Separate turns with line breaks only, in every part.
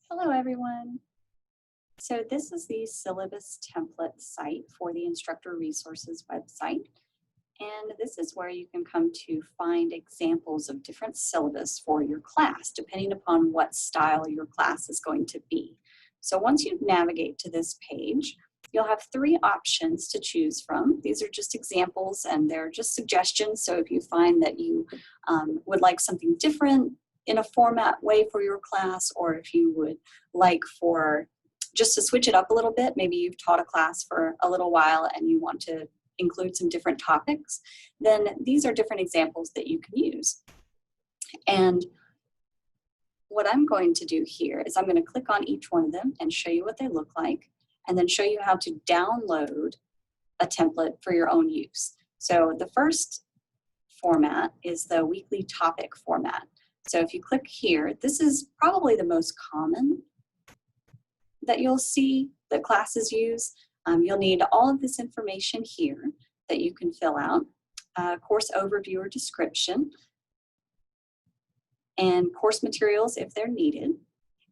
Hello, everyone. So this is the syllabus template site for the Instructor Resources website. And this is where you can come to find examples of different syllabus for your class, depending upon what style your class is going to be. So once you navigate to this page, you'll have three options to choose from. These are just examples and they're just suggestions. So if you find that you would like something different in a format way for your class, or if you would like for just to switch it up a little bit, maybe you've taught a class for a little while and you want to include some different topics, then these are different examples that you can use. And what I'm going to do here is I'm going to click on each one of them and show you what they look like, and then show you how to download a template for your own use. So the first format is the weekly topic format. So if you click here, this is probably the most common that you'll see that classes use. You'll need all of this information here that you can fill out, course overview or description, and course materials if they're needed.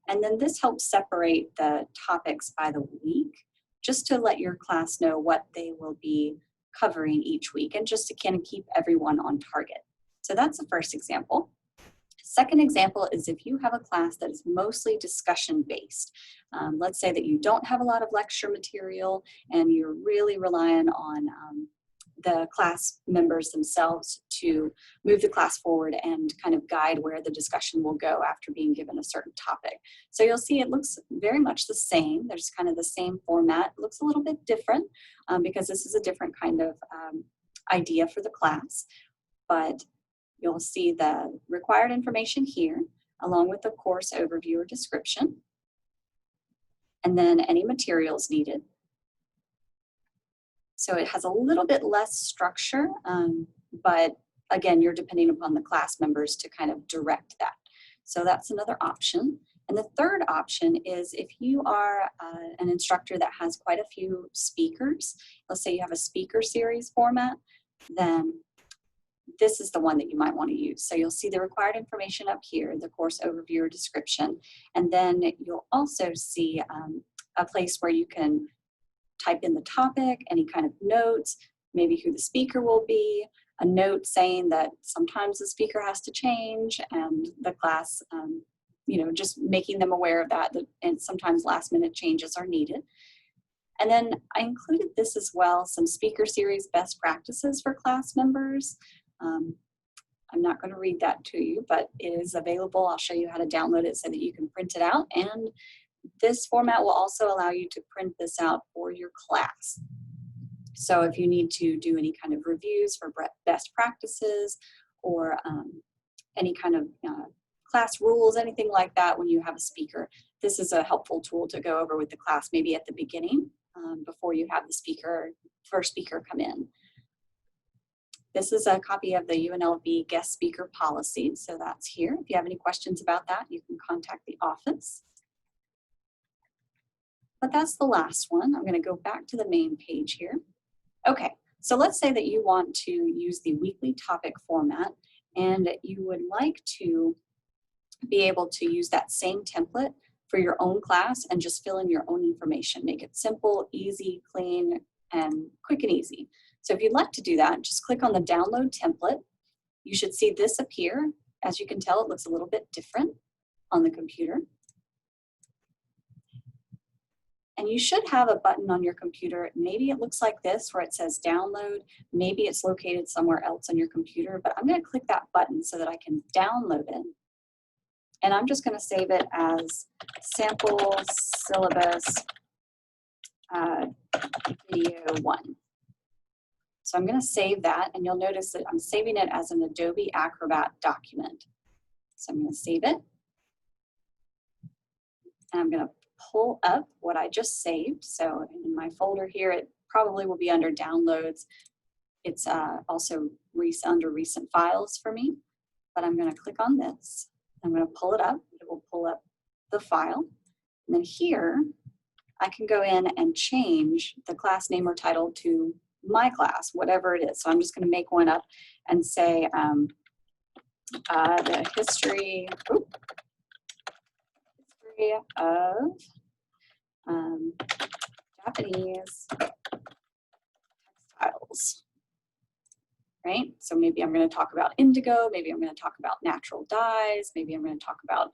And then this helps separate the topics by the week, just to let your class know what they will be covering each week and just to kind of keep everyone on target. So that's the first example. Second example is if you have a class that is mostly discussion-based. Let's say that you don't have a lot of lecture material and you're really relying on the class members themselves to move the class forward and kind of guide where the discussion will go after being given a certain topic. So you'll see it looks very much the same. There's kind of the same format. It looks a little bit different because this is a different kind of idea for the class, but you'll see the required information here, along with the course overview or description, and then any materials needed. So it has a little bit less structure, but again, you're depending upon the class members to kind of direct that. So that's another option. And the third option is if you are an instructor that has quite a few speakers, let's say you have a speaker series format, then this is the one that you might want to use. So you'll see the required information up here, the course overview or description, and then you'll also see a place where you can type in the topic, any kind of notes, maybe who the speaker will be, a note saying that sometimes the speaker has to change and the class, just making them aware of that, and sometimes last minute changes are needed. And then I included this as well, some speaker series best practices for class members. I'm not going to read that to you, but it is available. I'll show you how to download it so that you can print it out. And this format will also allow you to print this out for your class. So if you need to do any kind of reviews for best practices or any kind of class rules, anything like that when you have a speaker, this is a helpful tool to go over with the class maybe at the beginning before you have the first speaker come in. This is a copy of the UNLV guest speaker policy, so that's here. If you have any questions about that, you can contact the office. But that's the last one. I'm going to go back to the main page here. Okay, so let's say that you want to use the weekly topic format and you would like to be able to use that same template for your own class and just fill in your own information. Make it simple, easy, clean, and quick and easy. So if you'd like to do that, just click on the download template. You should see this appear. As you can tell, it looks a little bit different on the computer. And you should have a button on your computer. Maybe it looks like this where it says download. Maybe it's located somewhere else on your computer, but I'm going to click that button so that I can download it. And I'm just going to save it as sample syllabus video 1. So I'm going to save that, and you'll notice that I'm saving it as an Adobe Acrobat document. So I'm going to save it, and I'm going to pull up what I just saved. So in my folder here, it probably will be under downloads. It's also under recent files for me, but I'm going to click on this. I'm going to pull it up. It will pull up the file. And then here, I can go in and change the class name or title to my class, whatever it is. So I'm just going to make one up and say the history History of Japanese textiles. Right? So maybe I'm going to talk about indigo, maybe I'm going to talk about natural dyes, maybe I'm going to talk about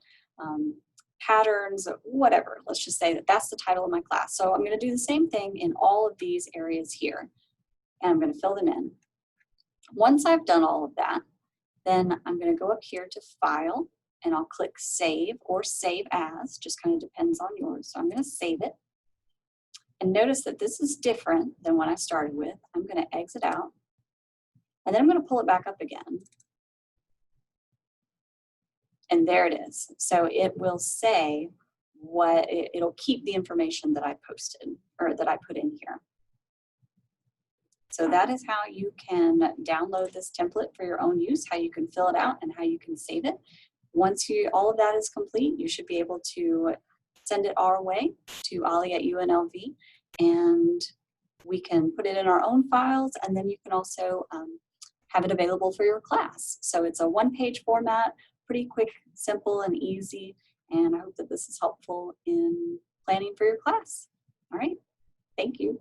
patterns, whatever. Let's just say that that's the title of my class. So I'm going to do the same thing in all of these areas here, and I'm going to fill them in. Once I've done all of that, then I'm going to go up here to File, and I'll click Save or Save As, just kind of depends on yours. So I'm going to save it. And notice that this is different than what I started with. I'm going to exit out. And then I'm going to pull it back up again. And there it is. So it will say what, it'll keep the information that I posted or that I put in here. So that is how you can download this template for your own use, how you can fill it out and how you can save it. Once all of that is complete, you should be able to send it our way to Ollie at UNLV, and we can put it in our own files, and then you can also have it available for your class. So it's a one-page format, pretty quick, simple, and easy, and I hope that this is helpful in planning for your class. All right, thank you.